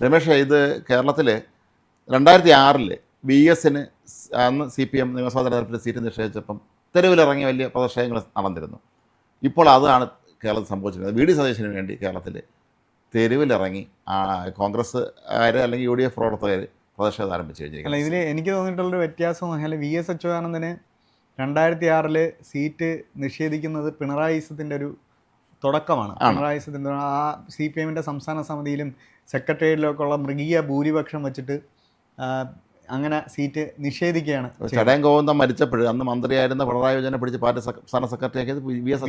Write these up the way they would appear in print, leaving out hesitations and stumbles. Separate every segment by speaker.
Speaker 1: രമേശ്, ഇത് കേരളത്തിൽ 2006 VS-ന് അന്ന് CPM നിയമസഭാ തെരഞ്ഞെടുപ്പിൽ സീറ്റ് നിഷേധിച്ചപ്പം തെരുവിലിറങ്ങി വലിയ പ്രതിഷേധങ്ങൾ നടന്നിരുന്നു. ഇപ്പോൾ അതാണ് കേരളത്തിൽ സംഭവിച്ചിരുന്നത്. VD സതീശന് വേണ്ടി കേരളത്തിൽ തെരുവിലിറങ്ങി കോൺഗ്രസ്സുകാർ അല്ലെങ്കിൽ UDF പ്രവർത്തകർ പ്രതിഷേധം ആരംഭിച്ചു കഴിഞ്ഞിരിക്കുന്നു.
Speaker 2: അല്ല, ഇതിൽ എനിക്ക് തോന്നിയിട്ടുള്ളൊരു വ്യത്യാസം എന്ന് പറഞ്ഞാൽ VS അച്യുതാനന്ദന് 2006 സീറ്റ് നിഷേധിക്കുന്നത് പിണറായിസത്തിൻ്റെ ഒരു തുടക്കമാണ്. പിണറായിസത്തിൻ്റെ ആ CPM-ൻ്റെ സംസ്ഥാന സമിതിയിലും സെക്രട്ടേറിയറ്റിലൊക്കെ ഉള്ള മൃഗീയ ഭൂരിപക്ഷം വെച്ചിട്ട് അങ്ങനെ സീറ്റ് നിഷേധിക്കുകയാണ്.
Speaker 1: ചടയം ഗോവിന്ദൻ മരിച്ചപ്പോൾ അന്ന് മന്ത്രിയായിരുന്ന പിണറായി വിജയനെ പിടിച്ച് പാർട്ടി സംസ്ഥാന സെക്രട്ടറി ആക്കിയത് VS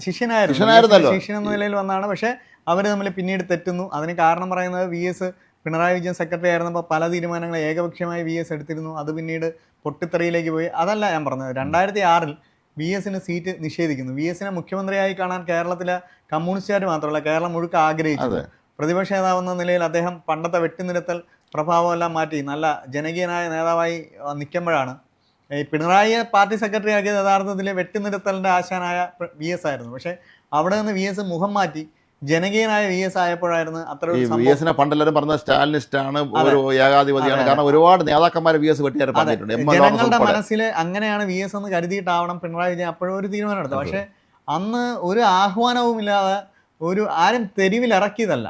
Speaker 2: ശിഷ്യനായിരുന്നു. ശിഷ്യൻ എന്ന നിലയിൽ വന്നതാണ്. പക്ഷേ അവർ തമ്മിൽ പിന്നീട് തെറ്റുന്നു. അതിന് കാരണം പറയുന്നത് VS പിണറായി വിജയൻ സെക്രട്ടറി ആയിരുന്നപ്പോൾ പല തീരുമാനങ്ങൾ ഏകപക്ഷീയമായി VS എടുത്തിരുന്നു. അത് പിന്നീട് പൊട്ടിത്തെറിയിലേക്ക് പോയി. അതല്ല ഞാൻ പറഞ്ഞത്. 2006 VS-ന് സീറ്റ് നിഷേധിക്കുന്നു. VS-നെ മുഖ്യമന്ത്രിയായി കാണാൻ കേരളത്തിലെ കമ്മ്യൂണിസ്റ്റുകാർ മാത്രമല്ല കേരളം മുഴുക്ക ആഗ്രഹിച്ചു. പ്രതിപക്ഷ നേതാവെന്ന നിലയിൽ അദ്ദേഹം പണ്ടത്തെ വെട്ടിനിരത്തൽ പ്രഭാവമെല്ലാം മാറ്റി നല്ല ജനകീയനായ നേതാവായി നിൽക്കുമ്പോഴാണ് ഈ പിണറായിയെ പാർട്ടി സെക്രട്ടറി ആക്കിയത് യഥാർത്ഥത്തിൽ വെട്ടിനിരത്തലിൻ്റെ ആശാനായ VS ആയിരുന്നു. പക്ഷേ അവിടെ നിന്ന് VS മുഖം മാറ്റി ജനകീയനായ VS ആയപ്പോഴായിരുന്നു അത്ര
Speaker 1: VS-നെ പണ്ടെല്ലാവരും പറഞ്ഞ സ്റ്റാലിനിസ്റ്റാണ്, ഒരു ഏകാധിപതിയാണ്. കാരണം ഒരുപാട് നേതാക്കന്മാർ VS വെട്ടിയാറ് പറഞ്ഞിട്ടുണ്ട്.
Speaker 2: ജനങ്ങളുടെ മനസ്സിൽ അങ്ങനെയാണ് VS എന്ന് കരുതിയിട്ടാവണം പിണറായി വിജയൻ അപ്പോഴും ഒരു തീരുമാനം എടുത്തത്. പക്ഷേ അന്ന് ഒരു ആഹ്വാനവും ഇല്ലാതെ ആരും തെരുവിലിറക്കിയതല്ല,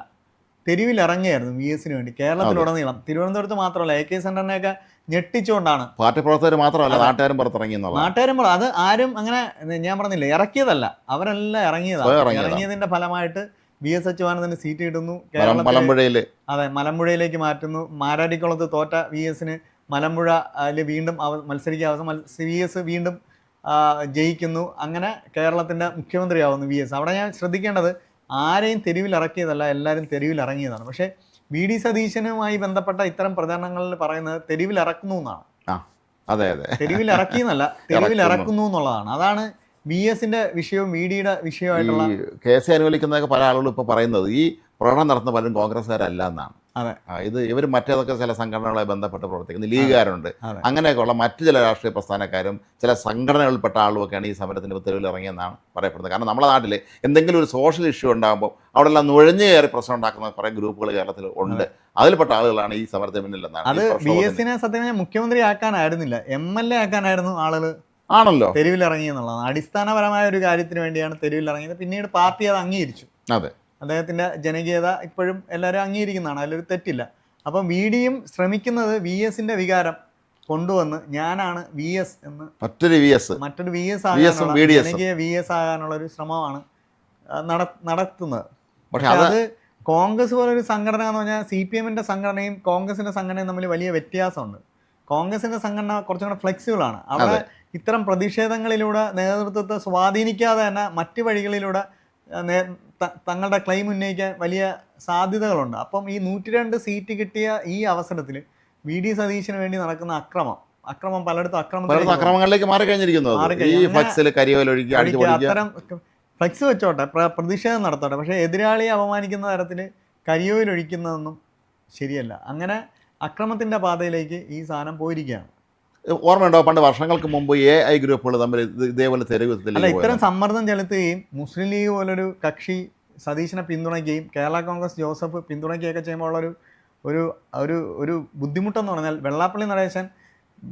Speaker 2: തെരുവിലിറങ്ങിയായിരുന്നു VS-ന് വേണ്ടി കേരളത്തിലുടനീളം. തിരുവനന്തപുരത്ത് മാത്രമല്ല, AK സെന്ററിനെയൊക്കെ ഞെട്ടിച്ചുകൊണ്ടാണ്.
Speaker 1: പാർട്ടി പ്രവർത്തകർ മാത്രമല്ല നാട്ടുകാരും പുറത്തിറങ്ങി.
Speaker 2: നാട്ടുകാരും അത് ആരും അങ്ങനെ ഞാൻ പറഞ്ഞില്ല ഇറക്കിയതല്ല, അവരെല്ലാം ഇറങ്ങിയതിന്റെ ഫലമായിട്ട് VS അച്യുതാനന്ദന് സീറ്റ് കിട്ടുന്നു. അതെ, മലമ്പുഴയിലേക്ക് മാറ്റുന്നു. മാരാരിക്കുളത്ത് തോറ്റ VS-ന് മലമ്പുഴ വീണ്ടും മത്സരിക്കാൻ VS വീണ്ടും ജയിക്കുന്നു. അങ്ങനെ കേരളത്തിന്റെ മുഖ്യമന്ത്രിയാവുന്നു VS. അവിടെ ഞാൻ ശ്രദ്ധിക്കേണ്ടത് ആരെയും തെരുവിലിറക്കിയതല്ല, എല്ലാവരും തെരുവിലിറങ്ങിയതാണ്. പക്ഷേ VD സതീശനുമായി ബന്ധപ്പെട്ട ഇത്തരം പ്രചരണങ്ങളിൽ പറയുന്നത് തെരുവിലിറക്കുന്നു എന്നാണ്. തെരുവിലിറക്കിയെന്നല്ല, തെരുവിലിറക്കുന്നു എന്നുള്ളതാണ്. അതാണ് VS-ന്റെ വിഷയവും VD-യുടെ വിഷയമായിട്ടുള്ള
Speaker 1: കേസ് അനുകൂലിക്കുന്നതൊക്കെ പല ആളുകളും ഇപ്പോൾ പറയുന്നത് ഈ പ്രകടനം നടത്തുന്ന പലരും കോൺഗ്രസ്സുകാരല്ല എന്നാണ്.
Speaker 2: അതെ,
Speaker 1: ഇത് ഇവർ മറ്റേതൊക്കെ ചില സംഘടനകളെ ബന്ധപ്പെട്ട് പ്രവർത്തിക്കുന്ന ലീഗുകാരുണ്ട്, അങ്ങനെയൊക്കെയുള്ള മറ്റു ചില രാഷ്ട്രീയ പ്രസ്ഥാനക്കാരും ചില സംഘടനകളിൽപ്പെട്ട ആളുമൊക്കെയാണ് ഈ സമരത്തിന് തെരുവിൽ ഇറങ്ങിയെന്നാണ് പറയപ്പെടുന്നത്. കാരണം നമ്മുടെ നാട്ടിൽ എന്തെങ്കിലും ഒരു സോഷ്യൽ ഇഷ്യൂ ഉണ്ടാകുമ്പോൾ അവിടെ എല്ലാം നുഴഞ്ഞു കയറി പ്രശ്നം ഉണ്ടാക്കുന്ന കുറേ ഗ്രൂപ്പുകൾ കേരളത്തിൽ ഉണ്ട്. അതിൽപ്പെട്ട ആളുകളാണ് ഈ സമരത്തിന് പിന്നിലെന്നാണ്.
Speaker 2: അത് VS-നെ സത്യം മുഖ്യമന്ത്രി ആക്കാനായിരുന്നില്ല, MLA ആക്കാനായിരുന്നു ആളുകൾ
Speaker 1: ആണല്ലോ
Speaker 2: തെരുവിലിറങ്ങിയെന്നുള്ളതാണ്. അടിസ്ഥാനപരമായ ഒരു കാര്യത്തിന് വേണ്ടിയാണ് തെരുവിലിറങ്ങിയത്. പിന്നീട് പാർട്ടി അത് അംഗീകരിച്ചു.
Speaker 1: അതെ,
Speaker 2: അദ്ദേഹത്തിന്റെ ജനകീയത ഇപ്പോഴും എല്ലാവരും അംഗീകരിക്കുന്നതാണ്, അതിലൊരു തെറ്റില്ല. അപ്പം VD-യും ശ്രമിക്കുന്നത് VS-ന്റെ വികാരം കൊണ്ടുവന്ന് ഞാനാണ് VS എന്ന് മറ്റൊരു VS ആകാനുള്ള ജനകീയ VS ആകാനുള്ള ഒരു ശ്രമമാണ് നടത്തുന്നത്. പക്ഷെ അത് കോൺഗ്രസ് പോലൊരു സംഘടന എന്ന് പറഞ്ഞാൽ CPM-ന്റെ സംഘടനയും കോൺഗ്രസിന്റെ സംഘടനയും തമ്മിൽ വലിയ വ്യത്യാസമുണ്ട്. കോൺഗ്രസിന്റെ സംഘടന കുറച്ചും കൂടെ ഫ്ലെക്സിബിൾ ആണ്. അവിടെ ഇത്തരം പ്രതിഷേധങ്ങളിലൂടെ നേതൃത്വത്തെ സ്വാധീനിക്കാതെ തന്നെ മറ്റു വഴികളിലൂടെ തങ്ങളുടെ ക്ലെയിം ഉന്നയിക്കാൻ വലിയ സാധ്യതകളുണ്ട്. അപ്പം ഈ 102 സീറ്റ് കിട്ടിയ ഈ അവസരത്തിൽ VD സതീശന് വേണ്ടി നടക്കുന്ന അക്രമം പലയിടത്തും
Speaker 1: അക്രമങ്ങളിലേക്ക് മാറി കഴിഞ്ഞിരിക്കുന്നു.
Speaker 2: അത്തരം ഫ്ലെക്സ് വെച്ചോട്ടെ, പ്രതിഷേധം നടത്തോട്ടെ, പക്ഷേ എതിരാളിയെ അപമാനിക്കുന്ന തരത്തിൽ കരിയോയിലൊഴിക്കുന്നതൊന്നും ശരിയല്ല. അങ്ങനെ അക്രമത്തിന്റെ പാതയിലേക്ക് ഈ സാധനം പോയിരിക്കുകയാണ്.
Speaker 1: ഓർമ്മയുണ്ടോ പണ്ട് വർഷങ്ങൾക്ക് മുമ്പ് AI ഗ്രൂപ്പുകൾ തമ്മിൽ ഇതേപോലെ തെരുവിൽ
Speaker 2: ഇത്തരം സമ്മർദ്ദം ചെലുത്തുകയും മുസ്ലിം ലീഗ് പോലൊരു കക്ഷി സതീശനെ പിന്തുണയ്ക്കുകയും കേരള കോൺഗ്രസ് ജോസഫ് പിന്തുണയ്ക്കുകയൊക്കെ ചെയ്യുമ്പോൾ ഉള്ളൊരു ഒരു ഒരു ഒരു ബുദ്ധിമുട്ടെന്ന് പറഞ്ഞാൽ വെള്ളാപ്പള്ളി നടേശൻ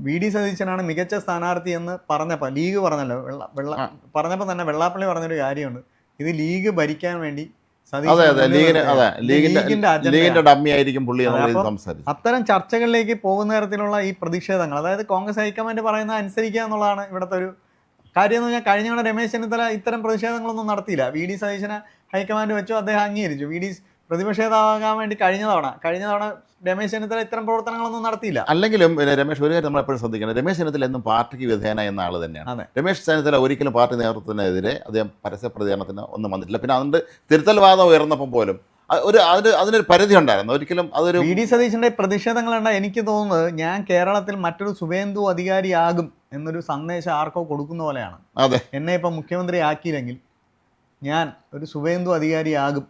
Speaker 2: VD സതീശനാണ് മികച്ച സ്ഥാനാർത്ഥി എന്ന് പറഞ്ഞപ്പോൾ ലീഗ് പറഞ്ഞല്ലോ, പറഞ്ഞപ്പോൾ തന്നെ വെള്ളാപ്പള്ളി പറഞ്ഞൊരു കാര്യമുണ്ട്, ഇത് ലീഗ് ഭരിക്കാൻ വേണ്ടി അത്തരം ചർച്ചകളിലേക്ക് പോകുന്ന തരത്തിലുള്ള ഈ പ്രതിഷേധങ്ങൾ, അതായത് കോൺഗ്രസ് ഹൈക്കമാൻഡ് പറയുന്നത് അനുസരിക്കുക എന്നുള്ളതാണ് ഇവിടുത്തെ ഒരു കാര്യം. എന്ന് പറഞ്ഞാൽ കഴിഞ്ഞ തവണ രമേശ് ചെന്നിത്തല ഇത്തരം പ്രതിഷേധങ്ങളൊന്നും നടത്തിയില്ല. VD സതീശനെ ഹൈക്കമാൻഡ് വെച്ചു, അദ്ദേഹം അംഗീകരിച്ചു. VD പ്രതിപക്ഷ നേതാവാകാൻ വേണ്ടി കഴിഞ്ഞ തവണ രമേശ് ചെന്നിത്തല ഇത്തരം പ്രവർത്തനങ്ങളൊന്നും നടത്തിയില്ല.
Speaker 1: അല്ലെങ്കിലും രമേശ് ഒരു കാര്യം നമ്മൾ എപ്പോഴും ശ്രദ്ധിക്കണം, രമേശ് ചെന്നിത്തല എന്നും പാർട്ടിക്ക് വിധേയന എന്ന ആൾ തന്നെയാണ്. രമേശ് ചെന്നിത്തല ഒരിക്കലും പാർട്ടി നേതൃത്വത്തിനെതിരെ അദ്ദേഹം പരസ്യ പ്രതികരണത്തിന് ഒന്നും വന്നിട്ടില്ല. പിന്നെ അതുകൊണ്ട് തിരുത്തൽവാദം ഉയർന്നപ്പം പോലും അതിനൊരു പരിധി ഉണ്ടായിരുന്നു. ഒരിക്കലും അതൊരു
Speaker 2: VD സതീശന്റെ പ്രതിഷേധങ്ങളുണ്ട്. എനിക്ക് തോന്നുന്നത് ഞാൻ കേരളത്തിൽ മറ്റൊരു സുവേന്ദു അധികാരിയാകും എന്നൊരു സന്ദേശം ആർക്കോ കൊടുക്കുന്ന പോലെയാണ്. എന്നെ ഇപ്പം മുഖ്യമന്ത്രി ആക്കിയില്ലെങ്കിൽ ഞാൻ ഒരു സുവേന്ദു അധികാരിയാകും,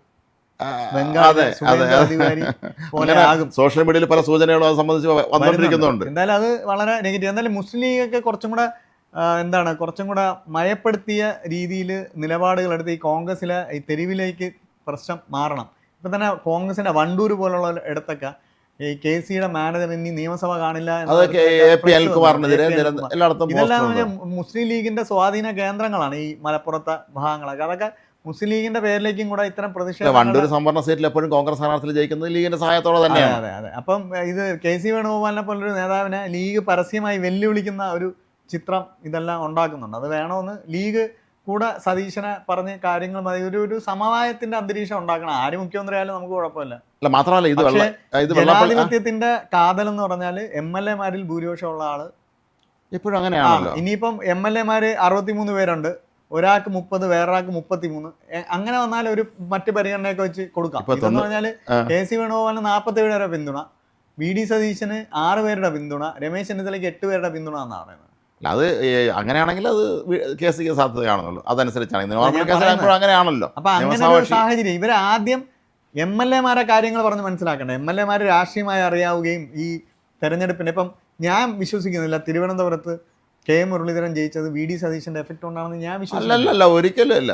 Speaker 1: സോഷ്യൽ മീഡിയയിൽ പല സൂചനകളും അത് സംബന്ധിച്ച് വന്നുകൊണ്ടിരിക്കുന്നുണ്ട്.
Speaker 2: എന്തായാലും അത് വളരെ നെഗറ്റീവ്. എന്തായാലും മുസ്ലിം ലീഗൊക്കെ കുറച്ചും കൂടെ മയപ്പെടുത്തിയ രീതിയിൽ നിലപാടുകൾ എടുത്ത് ഈ കോൺഗ്രസിലെ ഈ തെരുവിലേക്ക് പ്രശ്നം മാറണം. ഇപ്പം തന്നെ കോൺഗ്രസിന്റെ വണ്ടൂർ പോലുള്ള ഇടത്തൊക്കെ ഈ KC-യുടെ മാനേജർ ഇനി നിയമസഭ കാണില്ല
Speaker 1: അതൊക്കെ AP അനിൽകുമാറിനെതിരെ എല്ലായിടത്തും
Speaker 2: ഇതെല്ലാം മുസ്ലിം ലീഗിന്റെ സ്വാധീന കേന്ദ്രങ്ങളാണ് ഈ മലപ്പുറത്തെ ഭാഗങ്ങളൊക്കെ. അതൊക്കെ മുസ്ലിം ലീഗിന്റെ പേരിലേക്കും കൂടെ ഇത്തരം പ്രതിഷേധം.
Speaker 1: വണ്ടൂർ സംവരണ സീറ്റിൽ എപ്പോഴും കോൺഗ്രസ് സ്ഥാനാർത്ഥികൾ ജയിക്കുന്നത് ലീഗിന്റെ സഹായത്തോടെ തന്നെയാണ്.
Speaker 2: അതെ. അപ്പം ഇത് KC വേണുഗോപാലിനെ പോലൊരു നേതാവിനെ ലീഗ് പരസ്യമായി വെല്ലുവിളിക്കുന്ന ഒരു ചിത്രം ഇതെല്ലാം ഉണ്ടാക്കുന്നുണ്ട്. അത് വേണമെന്ന് ലീഗ് കൂടെ സതീശനെ പറഞ്ഞ് കാര്യങ്ങൾ മതി, ഒരു സമവായത്തിന്റെ അന്തരീക്ഷം ഉണ്ടാക്കണം. ആര് മുഖ്യമന്ത്രി ആയാലും നമുക്ക് കുഴപ്പമില്ല.
Speaker 1: അല്ല, മാത്രമല്ല ഇത്
Speaker 2: ജനാധിപത്യത്തിന്റെ കാതൽ എന്ന് പറഞ്ഞാൽ MLA മാരിൽ ഭൂരിപക്ഷമുള്ള ആള്
Speaker 1: ഇപ്പോഴും അങ്ങനെയാണല്ലോ.
Speaker 2: ഇനിയിപ്പം MLA മാര് 63 പേരുണ്ട്, ഒരാൾക്ക് 30, വേറൊരാൾക്ക് 33. അങ്ങനെ വന്നാൽ ഒരു മറ്റ് പരിഗണനയൊക്കെ വെച്ച് കൊടുക്കാം. ഇതെന്ന് പറഞ്ഞാല് KC വേണുഗോപാലിന് 47 പേരുടെ പിന്തുണ, VD സതീശന് 6 പേരുടെ പിന്തുണ, രമേശ് ചെന്നിത്തലയ്ക്ക് 8 പേരുടെ പിന്തുണ എന്നാണ് പറയുന്നത്.
Speaker 1: അത് അങ്ങനെയാണെങ്കിൽ അത് കേസിക്ക് സാധ്യത കാണുന്നുള്ളൂ. അതനുസരിച്ചാണെങ്കിൽ അങ്ങനെയാണല്ലോ.
Speaker 2: അപ്പൊ അങ്ങനെ ഒരു സാഹചര്യം ഇവർ ആദ്യം MLA മാരെ കാര്യങ്ങൾ പറഞ്ഞ് മനസ്സിലാക്കണ്ടേ. MLA മാര് രാഷ്ട്രീയമായി അറിയാവുകയും ഈ തെരഞ്ഞെടുപ്പിന് ഇപ്പം ഞാൻ വിശ്വസിക്കുന്നില്ല തിരുവനന്തപുരത്ത് K മുരളീധരൻ ജയിച്ചത് VD സതീശന്റെ എഫക്ട് കൊണ്ടാണെന്ന് ഞാൻ വിശ്വസിക്കുന്നില്ല.
Speaker 1: ഒരിക്കലും അല്ല.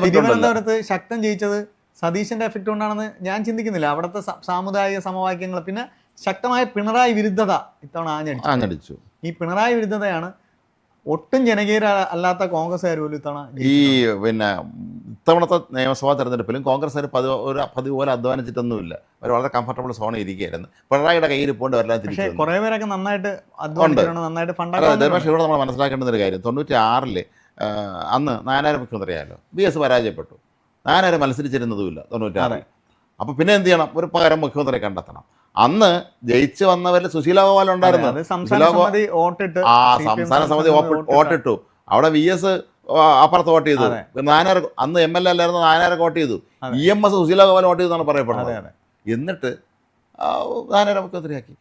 Speaker 2: തിരുവനന്തപുരത്ത് ശക്തൻ ജയിച്ചത് സതീശന്റെ എഫക്ട് കൊണ്ടാണെന്ന് ഞാൻ ചിന്തിക്കുന്നില്ല. അവിടുത്തെ സാമുദായിക സമവാക്യങ്ങൾ, പിന്നെ ശക്തമായ പിണറായി വിരുദ്ധത ഇത്തവണ ആഞ്ഞടിച്ചു. ഈ പിണറായി വിരുദ്ധതയാണ് ഒട്ടും ജനകീയ അല്ലാത്ത കോൺഗ്രസ്സുകാർ പോലും ഇത്തവണ
Speaker 1: ഇത്തവണത്തെ നിയമസഭാ തെരഞ്ഞെടുപ്പിലും കോൺഗ്രസ് പതിവ് പോലെ അധ്വാനിച്ചിട്ടൊന്നുമില്ല. അവർ വളരെ കംഫർട്ടബിൾ സോണിൽ ഇരിക്കുകയായിരുന്നു. പിണറായിയുടെ കയ്യിൽ പോണ്ട് വരാൻ തിരിച്ചു.
Speaker 2: കുറേ പേരൊക്കെ നന്നായിട്ട് നന്നായിട്ട് ഫണ്ടാണ്.
Speaker 1: പക്ഷേ ഇവിടെ നമ്മൾ മനസ്സിലാക്കേണ്ട ഒരു കാര്യം, 96-ൽ അന്ന് നായനാർ മുഖ്യമന്ത്രിയായല്ലോ, BS പരാജയപ്പെട്ടു. നായനാർ മത്സരിച്ചിരുന്നതുമില്ല 96-ൽ. അപ്പോൾ പിന്നെ എന്ത് ചെയ്യണം? ഒരു പകരം മുഖ്യമന്ത്രിയെ കണ്ടെത്തണം. അന്ന് ജയിച്ചു വന്നവരിൽ സുശീല ഗോപാൽ ഉണ്ടായിരുന്നു. സംസ്ഥാന സമിതി വോട്ടിട്ടു. അവിടെ VS അപ്പുറത്ത് വോട്ട് ചെയ്തു. നായനാർ അന്ന് MLA അല്ലായിരുന്നു, നായനാരെ വോട്ട് ചെയ്തു. EMS സുശീല ഗോപാൽ വോട്ട് ചെയ്തു എന്നാണ് പറയപ്പെടുന്നത്. എന്നിട്ട് നായനാരെ മുഖ്യമന്ത്രിയാക്കി.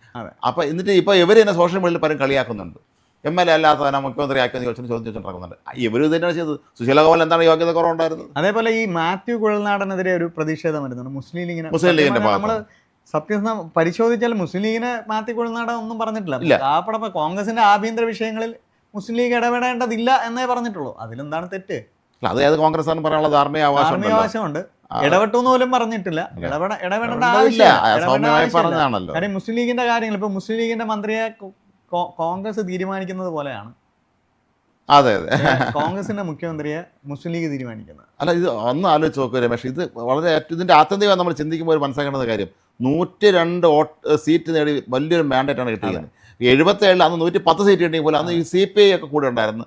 Speaker 1: അപ്പൊ എന്നിട്ട് ഇപ്പൊ ഇവർ തന്നെ സോഷ്യൽ മീഡിയയിൽ പലരും കളിയാക്കുന്നുണ്ട്. MLA അല്ലാത്തവനെ മുഖ്യമന്ത്രിയാക്കിയെന്ന് ചോദിച്ചിട്ടുണ്ടാക്കുന്നുണ്ട്. ഇവർ തന്നെയാണ് ചെയ്തത്. സുശീല ഗോപാൽ എന്താണ് യോഗ്യത കുറവുണ്ടായിരുന്നത്?
Speaker 2: അതേപോലെ ഈ മാത്യു കുഴൽനാടനെതിരെ ഒരു പ്രതിഷേധം വരുന്നുണ്ട് മുസ്ലിം ലീഗിന്റെ നമ്മള് സത്യം പരിശോധിച്ചാൽ മുസ്ലിം ലീഗിനെ മാത്യു കുഴൽനാടൻ ഒന്നും പറഞ്ഞിട്ടില്ല. ആ കോൺഗ്രസിന്റെ ആഭ്യന്തര വിഷയങ്ങളിൽ മുസ്ലിം ലീഗ് ഇടപെടേണ്ടതില്ല എന്നേ പറഞ്ഞിട്ടുള്ളൂ. അതിലെന്താണ് തെറ്റ്?
Speaker 1: അത് ഏത് കോൺഗ്രസ് ആണ് പറയാനുള്ള ധാർമ്മിക അവകാശമുണ്ട്.
Speaker 2: ഇടപെട്ടു എന്ന് പോലും പറഞ്ഞിട്ടില്ല. ഇടപെടേണ്ട ആവശ്യമില്ല. കാര്യം മുസ്ലിം ലീഗിന്റെ കാര്യങ്ങൾ ഇപ്പൊ മുസ്ലിം ലീഗിന്റെ മന്ത്രിയെ കോൺഗ്രസ് തീരുമാനിക്കുന്നത് പോലെയാണ്.
Speaker 1: അതെ,
Speaker 2: കോൺഗ്രസിന്റെ മുഖ്യമന്ത്രിയെ മുസ്ലിം ലീഗ് തീരുമാനിക്കുന്നത്.
Speaker 1: അല്ല, ഇത് ഒന്ന് ആലോചിച്ച് നോക്കുക രമേശ്. ഇത് വളരെ ഇതിന്റെ ആത്യന്തികമായി നമ്മൾ ചിന്തിക്കുമ്പോൾ മനസ്സിലാക്കേണ്ട കാര്യം, 102 സീറ്റ് നേടി വലിയൊരു മാൻഡേറ്റാണ് കിട്ടിയത്. 77-ൽ അന്ന് 110 സീറ്റ് കിട്ടിയെങ്കിൽ പോലും അന്ന് ഈ CPI ഒക്കെ കൂടെ ഉണ്ടായിരുന്നു.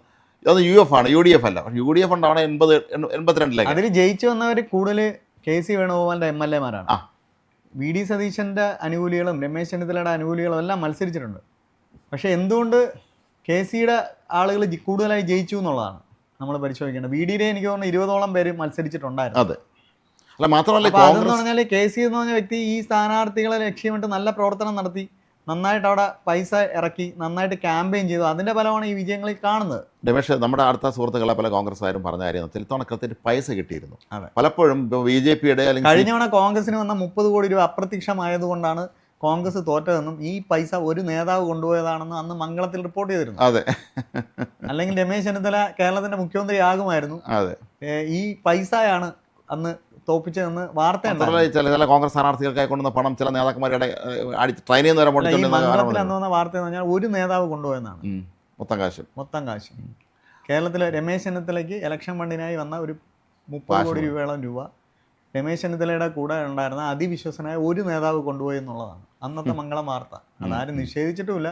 Speaker 1: അന്ന് UF ആണ്, UDF അല്ല. പക്ഷേ UDF ഉണ്ടാവണേ 82-ലേക്ക്.
Speaker 2: അതിൽ ജയിച്ചു വന്നവർ കൂടുതൽ KC വേണുഗോപാലിന്റെ MLA മാരാണ്. VD സതീശന്റെ അനുകൂലികളും രമേശ് ചെന്നിത്തലയുടെ അനുകൂലികളും എല്ലാം മത്സരിച്ചിട്ടുണ്ട്. പക്ഷെ എന്തുകൊണ്ട് KC-യുടെ ആളുകൾ കൂടുതലായി ജയിച്ചു എന്നുള്ളതാണ് നമ്മൾ പരിശോധിക്കേണ്ടത്. VD-യുടെ എനിക്ക് തോന്നുന്നു 20ഓളം പേര് മത്സരിച്ചിട്ടുണ്ടായിരുന്നു.
Speaker 1: അതെ. അല്ല, മാത്രമല്ല
Speaker 2: അതെന്ന് പറഞ്ഞാൽ KC എന്ന് പറഞ്ഞ വ്യക്തി ഈ സ്ഥാനാർത്ഥികളെ ലക്ഷ്യമിട്ട് നല്ല പ്രവർത്തനം നടത്തി, നന്നായിട്ട് അവിടെ പൈസ ഇറക്കി, നന്നായിട്ട് ക്യാമ്പയിൻ ചെയ്തു. അതിന്റെ ഫലമാണ് ഈ വിജയങ്ങളിൽ കാണുന്നത്.
Speaker 1: രമേശ്, നമ്മുടെ അടുത്ത സുഹൃത്തുക്കളെ പല കോൺഗ്രസ്സുകാരും പറഞ്ഞ കാര്യം ഇത്തവണ കൃത്യമായിട്ട് പൈസ കിട്ടിയിരുന്നു. പലപ്പോഴും BJP-യുടെ
Speaker 2: കഴിഞ്ഞ തവണ കോൺഗ്രസിന് വന്ന 30 കോടി രൂപ അപ്രത്യക്ഷമായതുകൊണ്ടാണ് കോൺഗ്രസ് തോറ്റതെന്നും ഈ പൈസ ഒരു നേതാവ് കൊണ്ടുപോയതാണെന്ന് അന്ന് മംഗളത്തിൽ റിപ്പോർട്ട് ചെയ്തിരുന്നു.
Speaker 1: അതെ.
Speaker 2: അല്ലെങ്കിൽ രമേശ് ചെന്നിത്തല കേരളത്തിന്റെ മുഖ്യമന്ത്രി ആകുമായിരുന്നു.
Speaker 1: അതെ.
Speaker 2: ഈ പൈസയാണ് അന്ന് തോപ്പിച്ചതെന്ന് വാർത്ത.
Speaker 1: ചില കോൺഗ്രസ് സ്ഥാനാർത്ഥികൾക്കായി കൊണ്ടുവന്ന പണം ചില നേതാക്കന്മാരുടെ ട്രെയിൻ ചെയ്യുന്ന
Speaker 2: വാർത്ത എന്ന് പറഞ്ഞാൽ ഒരു നേതാവ് കൊണ്ടുപോയെന്നാണ്. മൊത്തം കാശ് കേരളത്തിലെ രമേശ് ചെന്നിത്തലയ്ക്ക് ഇലക്ഷൻ ഫണ്ടിനായി വന്ന ഒരു 30 കോടി രൂപയോളം രൂപ രമേശ് ചെന്നിത്തലയുടെ കൂടെ ഉണ്ടായിരുന്ന അതിവിശ്വസനായ ഒരു നേതാവ് കൊണ്ടുപോയി എന്നുള്ളതാണ് അന്നത്തെ മംഗളം വാർത്ത. അതാരും നിഷേധിച്ചിട്ടുമില്ല.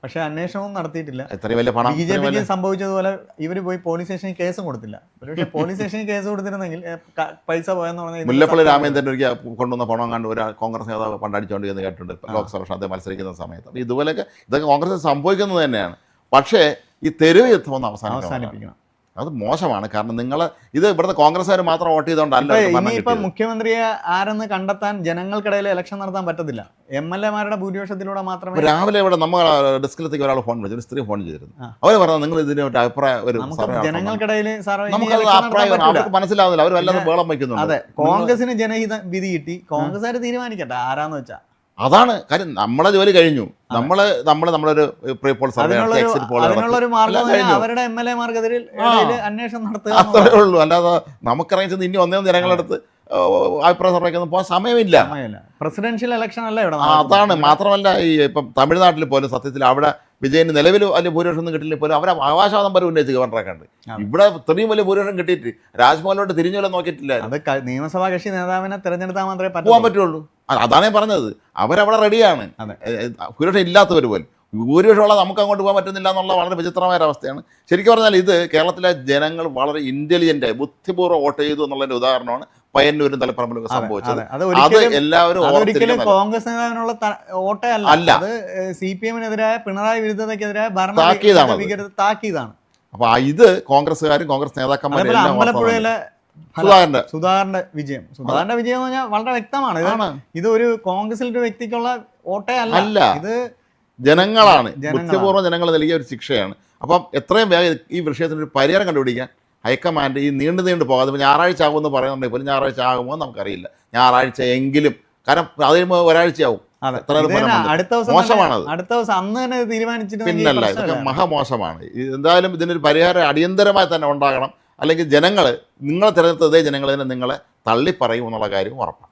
Speaker 2: പക്ഷെ അന്വേഷണവും നടത്തിയിട്ടില്ല. BJP-ക്ക് സംഭവിച്ചതുപോലെ ഇവർ പോയി പോലീസ് സ്റ്റേഷനിൽ കേസും കൊടുത്തില്ല. പക്ഷേ പോലീസ് സ്റ്റേഷനിൽ കേസ് കൊടുത്തിരുന്നെങ്കിൽ പൈസ പോയെന്ന് പറഞ്ഞാൽ
Speaker 1: മുല്ലപ്പള്ളി രാമചന്ദ്രൻ കൊണ്ടുവന്ന പണം കണ്ട് ഒരു കോൺഗ്രസ് നേതാവ് പണ്ടടിച്ചുകൊണ്ട് എന്ന് കേട്ടിട്ടുണ്ട് ലോക്സഭ അദ്ദേഹം മത്സരിക്കുന്ന സമയത്ത്. അപ്പോൾ ഇതുപോലെയൊക്കെ ഇതൊക്കെ കോൺഗ്രസ് സംഭവിക്കുന്നത് തന്നെയാണ്. പക്ഷേ ഈ തെരുവ് യുദ്ധം ഒന്ന് അവസാനിപ്പിക്കണം. അത് മോശമാണ്. കാരണം നിങ്ങൾ ഇത് ഇവിടുത്തെ കോൺഗ്രസ്സുകാർ മാത്രം വോട്ട് ചെയ്തുകൊണ്ടല്ല.
Speaker 2: ഇനിയിപ്പം മുഖ്യമന്ത്രിയെ ആരെന്ന് കണ്ടെത്താൻ ജനങ്ങൾക്കിടയിൽ ഇലക്ഷൻ നടത്താൻ പറ്റത്തില്ല. MLA മാരുടെ ഭൂരിപക്ഷത്തിലൂടെ മാത്രമേ.
Speaker 1: രാവിലെ ഇവിടെ നമ്മൾ ഡെസ്കിലത്തേക്ക് ഒരാൾ ഫോൺ വിളിച്ചു, ഒരു സ്ത്രീ ഫോൺ ചെയ്തിരുന്നു. അവർ പറഞ്ഞത് നിങ്ങൾ ഇതിന് അഭിപ്രായം
Speaker 2: ജനങ്ങൾക്കിടയിൽ
Speaker 1: അവർക്ക് മനസ്സിലാവുന്നില്ല. അവർ വല്ലതും ബഹളം വയ്ക്കുന്നുണ്ട്.
Speaker 2: അതെ, കോൺഗ്രസിന് ജനഹിത വിധി കിട്ടി, കോൺഗ്രസ്സുകാർ തീരുമാനിക്കട്ടെ ആരാന്ന് വെച്ചാൽ.
Speaker 1: അതാണ് കാര്യം. നമ്മളെ ജോലി കഴിഞ്ഞു. നമ്മളൊരു പ്രീ പോൾ സർവേ
Speaker 2: അവരുടെ MLA മാർക്കെതിരെ അന്വേഷണം നടത്തുക,
Speaker 1: അത്രേ ഉള്ളൂ. അല്ലാതെ നമുക്കറിയാൻ ഇനി ഒന്നേ ജനങ്ങളെടുത്ത് അഭിപ്രായ സർവേക്കൊന്നും പോകാൻ സമയമില്ല.
Speaker 2: പ്രസിഡൻഷ്യൽ ഇലക്ഷൻ അല്ല ഇവിടെ
Speaker 1: അതാണ്. മാത്രമല്ല ഈ ഇപ്പം തമിഴ്നാട്ടിൽ പോലും സത്യത്തിൽ അവിടെ വിജയന് നിലവിൽ വലിയ ഭൂരിപക്ഷം ഒന്നും കിട്ടില്ല പോലും അവരെ അവകാശവാദം വരെ ഉന്നയിച്ച് ഗവർണറെ കണ്ട്. ഇവിടെ ഇത്രയും വലിയ ഭൂരിപക്ഷം കിട്ടിയിട്ട് രാജ്ഭവനിലോട്ട് തിരിഞ്ഞുപോലെ നോക്കിയിട്ടില്ല.
Speaker 2: അത് നിയമസഭാ കക്ഷി നേതാവിനെ തിരഞ്ഞെടുത്താൽ മാത്രമേ
Speaker 1: പോകാൻ പറ്റുള്ളൂ. അതാണ് ഞാൻ പറഞ്ഞത്. അവരവിടെ റെഡിയാണ്. ഭൂരിപക്ഷം ഇല്ലാത്തവർ പോലും. ഭൂരിപക്ഷമുള്ള നമുക്ക് അങ്ങോട്ട് പോകാൻ പറ്റുന്നില്ല എന്നുള്ള വളരെ വിചിത്രമായ ഒരവസ്ഥയാണ്. ശരിക്കും പറഞ്ഞാൽ ഇത് കേരളത്തിലെ ജനങ്ങൾ വളരെ ഇന്റലിജന്റ് ബുദ്ധിപൂർവ്വം വോട്ട് ചെയ്തു എന്നുള്ളതിന്റെ ഉദാഹരണമാണ് പയ്യന്നൂരും തലപ്പറമ്പിലൊക്കെ സംഭവിച്ചത്. അത് എല്ലാവരും
Speaker 2: കോൺഗ്രസ് നേതാവിനുള്ള വോട്ടേ അല്ല, അത് CPM-നെതിരായ പിണറായി വിരുദ്ധതയ്ക്കെതിരായ താക്കീതാണ്.
Speaker 1: അപ്പൊ ഇത് കോൺഗ്രസ്സുകാരും കോൺഗ്രസ് നേതാക്കന്മാരും
Speaker 2: അമ്പലപ്പുഴയിലെ സുധാകരന്റെ വിജയം എന്ന് പറഞ്ഞാൽ വളരെ വ്യക്തമാണ്. ഇത് ഒരു കോൺഗ്രസിൽ ഒരു വ്യക്തിക്കുള്ള വോട്ടേ അല്ല, ഇത്
Speaker 1: ജനങ്ങളാണ്. ബുദ്ധിപൂർവ്വം ജനങ്ങൾ നൽകിയ ഒരു ശിക്ഷയാണ്. അപ്പം എത്രയും വേഗം ഈ വിഷയത്തിന് ഒരു പരിഹാരം കണ്ടുപിടിക്കാൻ ഹൈക്കമാൻഡ് ഈ നീണ്ടു പോകാതെ ഞായറാഴ്ച ആകുമെന്ന് പറയുന്നുണ്ടെങ്കിൽ പോലും ഞായറാഴ്ച ആകുമോ നമുക്കറിയില്ല. ഞായറാഴ്ച എങ്കിലും, കാരണം അത് കഴിയുമ്പോൾ ഒരാഴ്ചയാവും. മോശമാണത്.
Speaker 2: അടുത്ത ദിവസം അന്ന് തന്നെ തീരുമാനിച്ചിട്ട്
Speaker 1: പിന്നല്ല, ഇതൊക്കെ മഹാമോശമാണ്. എന്തായാലും ഇതിനൊരു പരിഹാരം അടിയന്തരമായി തന്നെ ഉണ്ടാകണം. അല്ലെങ്കിൽ ജനങ്ങൾ നിങ്ങളെ തിരഞ്ഞെടുത്തതേ ജനങ്ങൾ തന്നെ നിങ്ങളെ തള്ളിപ്പറയും എന്നുള്ള കാര്യം ഉറപ്പാണ്.